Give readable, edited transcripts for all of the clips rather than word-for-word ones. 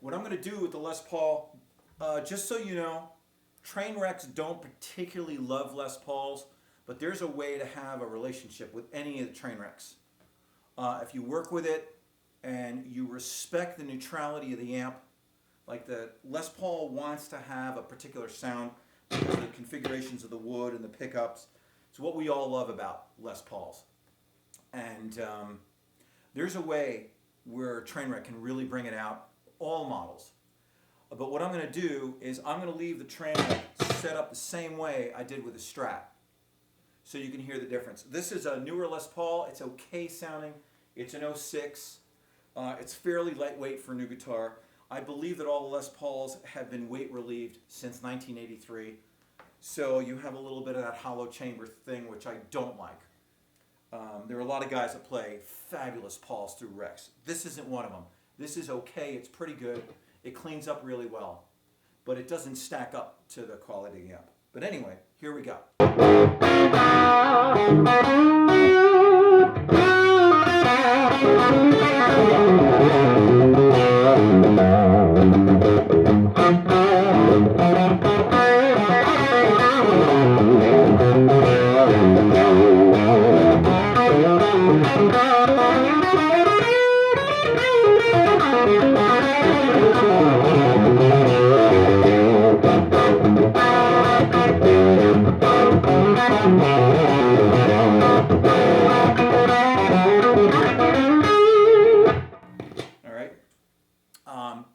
What I'm going to do with the Les Paul, just so you know, Trainwrecks don't particularly love Les Pauls, but there's a way to have a relationship with any of the Trainwrecks. If you work with it and you respect the neutrality of the amp, like the Les Paul wants to have a particular sound because of the configurations of the wood and the pickups. It's what we all love about Les Pauls. And there's a way where Trainwreck can really bring it out, all models. But what I'm going to do is I'm going to leave the Trainwreck set up the same way I did with the Strat, so you can hear the difference. This is a newer Les Paul. It's okay sounding. It's an '06. It's fairly lightweight for a new guitar. I believe that all the Les Pauls have been weight relieved since 1983. So you have a little bit of that hollow chamber thing, which I don't like. There are a lot of guys that play fabulous Pauls through Rex. This isn't one of them. This is okay. It's pretty good. It cleans up really well. But it doesn't stack up to the quality of the amp. But anyway, here we go.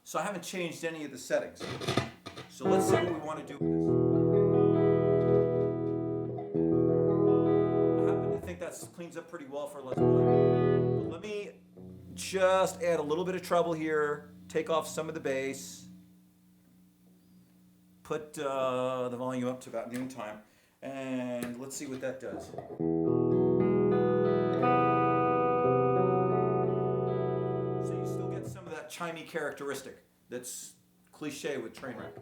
So I haven't changed any of the settings. So let's see what we want to do with this. I happen to think that cleans up pretty well for Les Paul. But let me just add a little bit of treble here, take off some of the bass, put the volume up to about noontime, and let's see what that does. Chimey characteristic that's cliche with Trainwreck.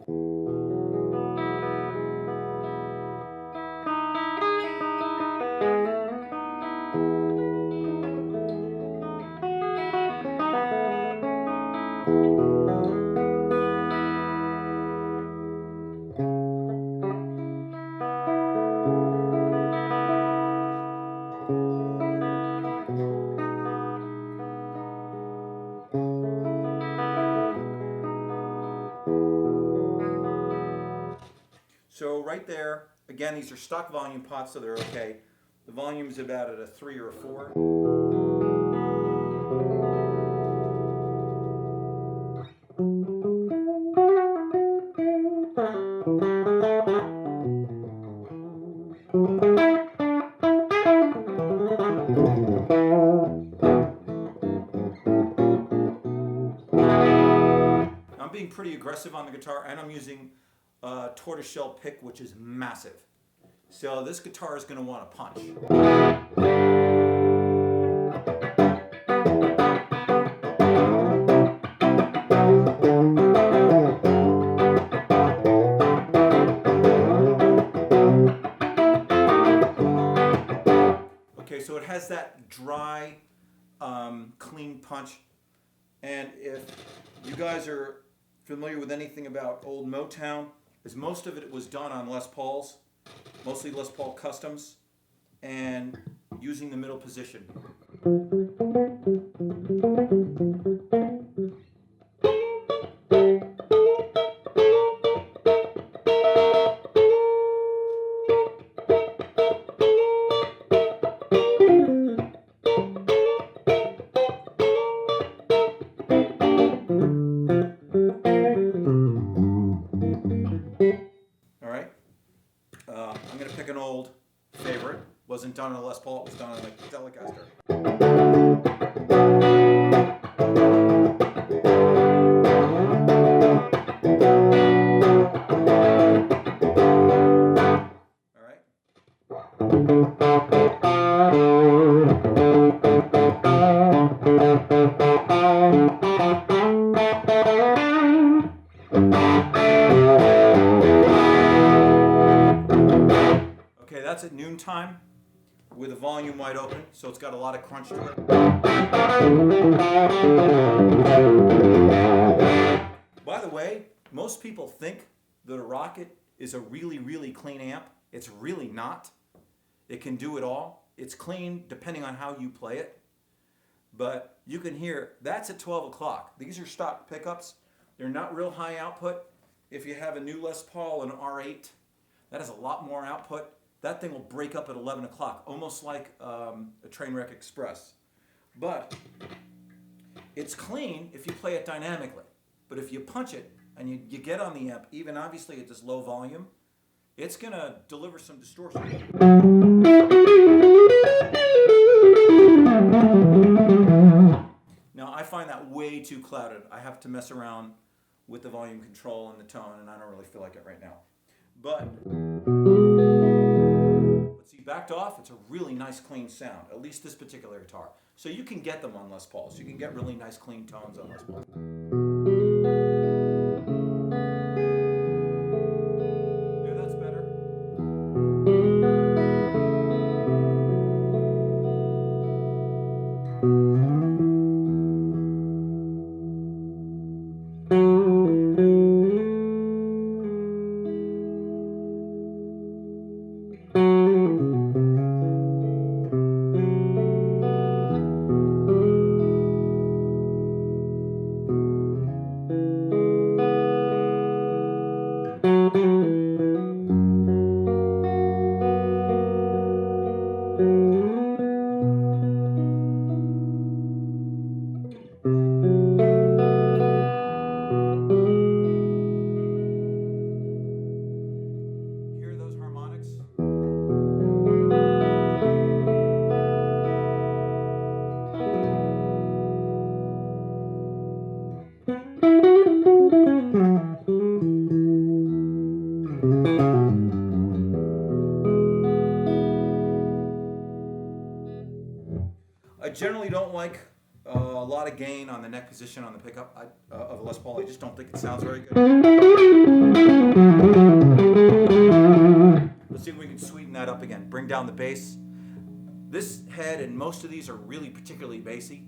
So right there, again, these are stock volume pots, so they're okay. The volume is about at a 3 or a 4. I'm being pretty aggressive on the guitar, and I'm using tortoiseshell pick, which is massive. So this guitar is going to want to punch. Okay, so it has that dry, clean punch. And if you guys are familiar with anything about old Motown, is most of it was done on Les Pauls, mostly Les Paul Customs, and using the middle position. I'm going to pick an old favorite. Wasn't done on a Les Paul, it was done on a Telecaster. All right. Okay, that's at noontime with the volume wide open, so it's got a lot of crunch to it. By the way, most people think that a Rocket is a really, really clean amp. It's really not. It can do it all. It's clean depending on how you play it. But you can hear, that's at 12 o'clock. These are stock pickups. They're not real high output. If you have a new Les Paul, an R8, that has a lot more output. That thing will break up at 11 o'clock, almost like a Trainwreck Express. But it's clean if you play it dynamically. But if you punch it and you get on the amp, even obviously at this low volume, it's going to deliver some distortion. Now, I find that way too clouded. I have to mess around with the volume control and the tone, and I don't really feel like it right now. But see, backed off, it's a really nice clean sound, at least this particular guitar. So you can get them on Les Pauls. You can get really nice clean tones on Les Pauls. Yeah, that's better. Hear those harmonics? I generally don't like a lot of gain on the neck position on the pickup of a Les Paul. I just don't think it sounds very good. Let's see if we can sweeten that up again. Bring down the bass. This head and most of these are really particularly bassy,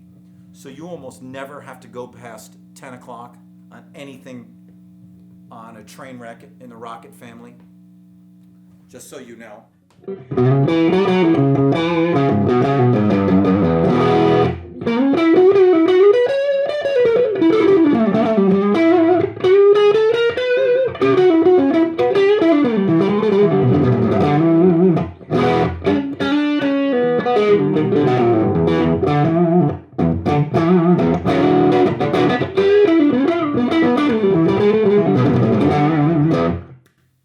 so you almost never have to go past 10 o'clock on anything on a Trainwreck in the Rocket family, just so you know.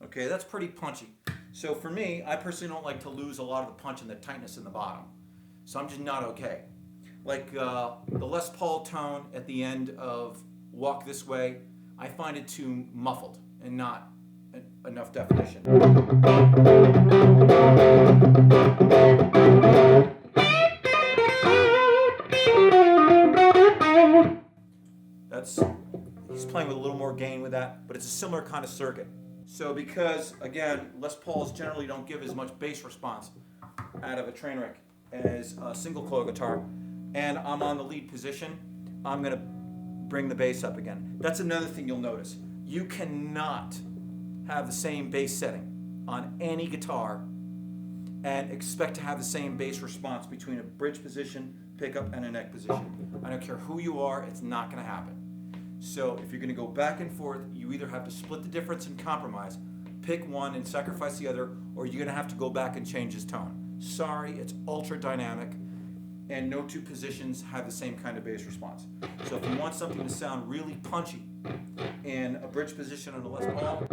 Okay, that's pretty punchy. So for me, I personally don't like to lose a lot of the punch and the tightness in the bottom. So I'm just not okay. Like the Les Paul tone at the end of Walk This Way, I find it too muffled and not enough definition. He's playing with a little more gain with that, but it's a similar kind of circuit. So because, again, Les Pauls generally don't give as much bass response out of a Trainwreck as a single coil guitar, and I'm on the lead position, I'm going to bring the bass up again. That's another thing you'll notice. You cannot have the same bass setting on any guitar and expect to have the same bass response between a bridge position, pickup, and a neck position. I don't care who you are, it's not going to happen. So if you're going to go back and forth, you either have to split the difference and compromise, pick one and sacrifice the other, or you're going to have to go back and change his tone. Sorry, it's ultra dynamic, and no two positions have the same kind of bass response. So if you want something to sound really punchy in a bridge position on a Les Paul,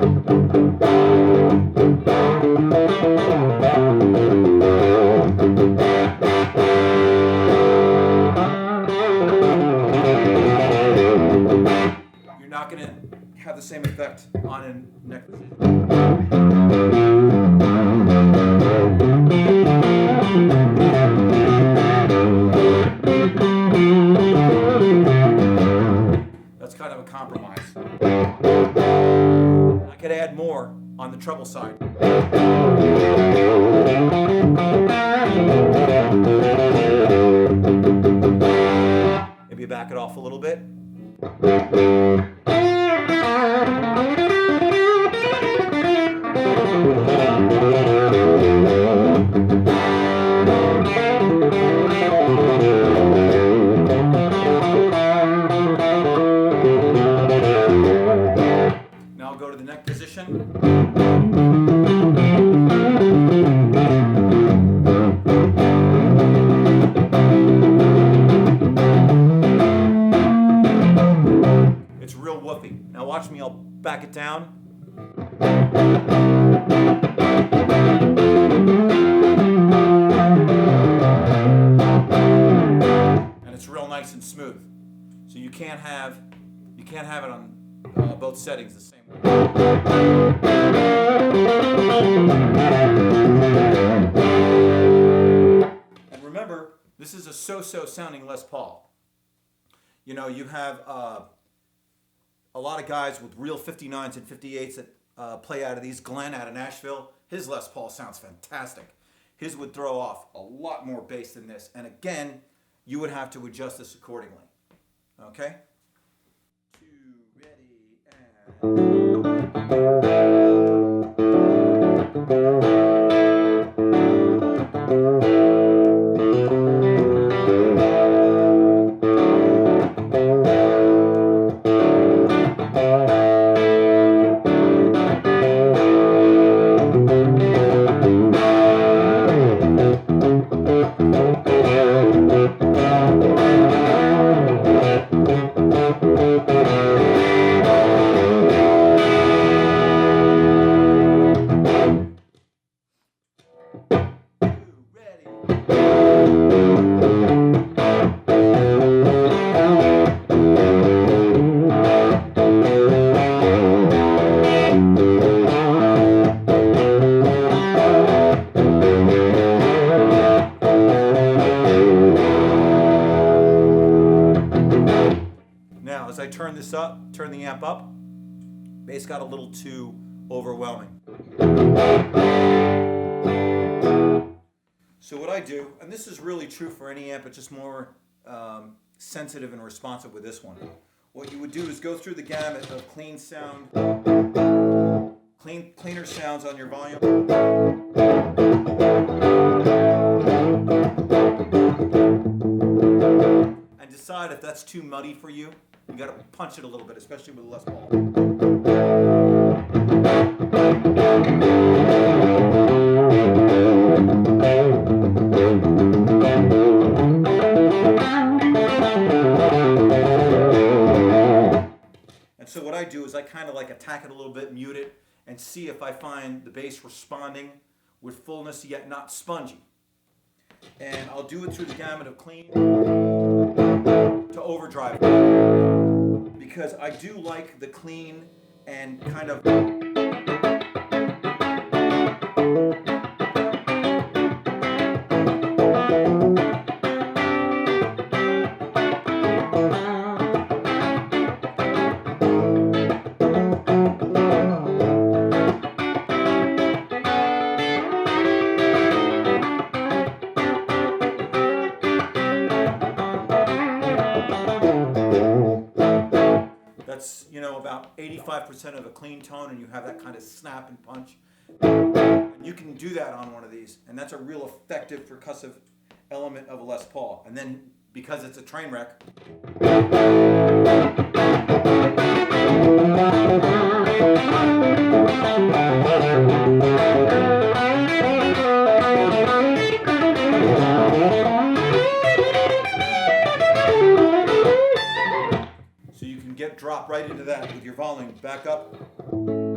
you're not going to have the same effect on a neck position. treble side. Maybe back it off a little bit. Now I'll go to the neck position. It's real woofy. Now watch me, I'll back it down. And it's real nice and smooth. So you can't have it on both settings the same way. And remember, this is a so-so sounding Les Paul. You know, you have a lot of guys with real 59s and 58s that play out of these. Glenn out of Nashville, his Les Paul sounds fantastic. His would throw off a lot more bass than this. And again, you would have to adjust this accordingly. Okay? 2, ready, Now, as I turn this up, turn the amp up, bass got a little too overwhelming. So what I do, and this is really true for any amp, but just more sensitive and responsive with this one. What you would do is go through the gamut of clean sound, cleaner sounds on your volume. And decide if that's too muddy for you. You got to punch it a little bit, especially with a Les Paul. And so what I do is I kind of like attack it a little bit, mute it, and see if I find the bass responding with fullness yet not spongy. And I'll do it through the gamut of clean to overdrive, because I do like the clean and kind of about 85% of a clean tone, and you have that kind of snap and punch. And you can do that on one of these, and that's a real effective percussive element of a Les Paul. And then, because it's a Trainwreck, drop right into that with your volume back up. I'm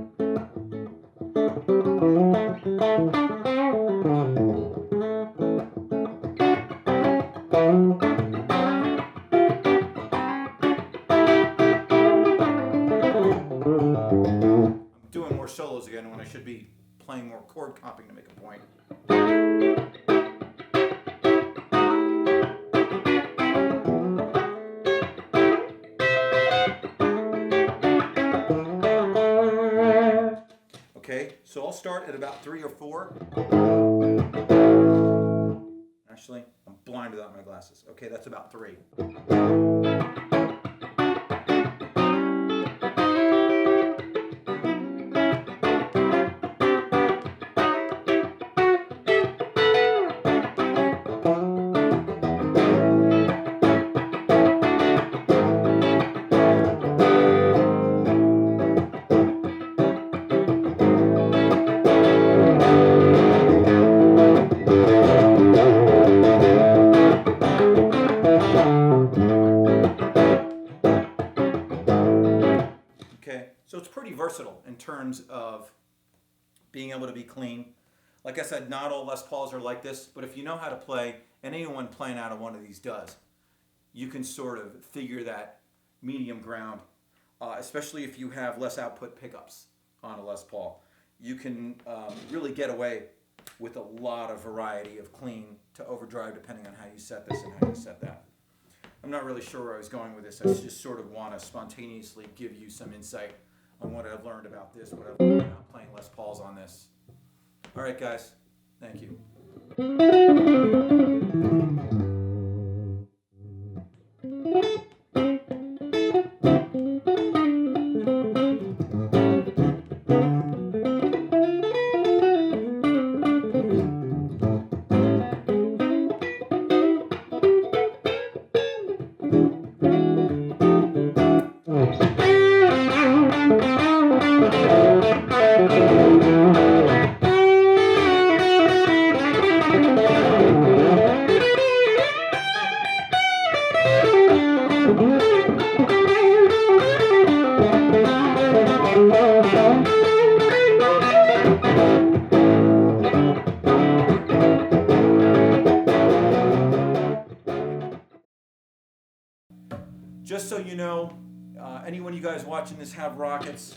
doing more solos again when I should be playing more chord comping to make a point. So start at about 3 or 4. Actually, I'm blind without my glasses. Okay, that's about 3. Okay, so it's pretty versatile in terms of being able to be clean. Like I said, not all Les Pauls are like this, but if you know how to play, and anyone playing out of one of these does, you can sort of figure that medium ground, especially if you have less output pickups on a Les Paul. You can really get away with a lot of variety of clean to overdrive depending on how you set this and how you set that. I'm not really sure where I was going with this. I just sort of want to spontaneously give you some insight on what I've learned about this, what I've learned about playing Les Pauls on this. All right, guys. Thank you. Just so you know, anyone you guys watching this have rockets,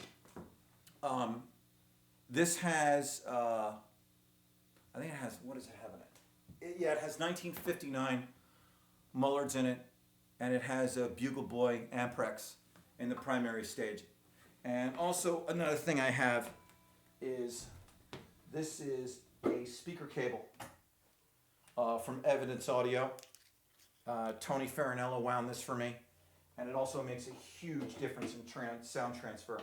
this has, I think it has, what does it have in it? Yeah, it has 1959 Mullards in it, and it has a Bugle Boy Amprex in the primary stage. And also another thing I have is, this is a speaker cable from Evidence Audio. Tony Farinello wound this for me. And it also makes a huge difference in sound transfer.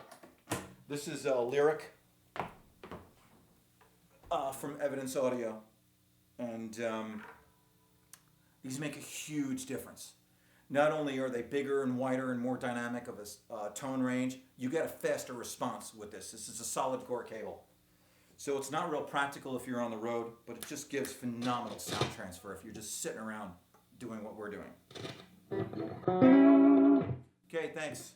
This is a Lyric from Evidence Audio. And these make a huge difference. Not only are they bigger and wider and more dynamic of a tone range, you get a faster response with this. This is a solid core cable. So it's not real practical if you're on the road, but it just gives phenomenal sound transfer if you're just sitting around doing what we're doing. Okay, thanks.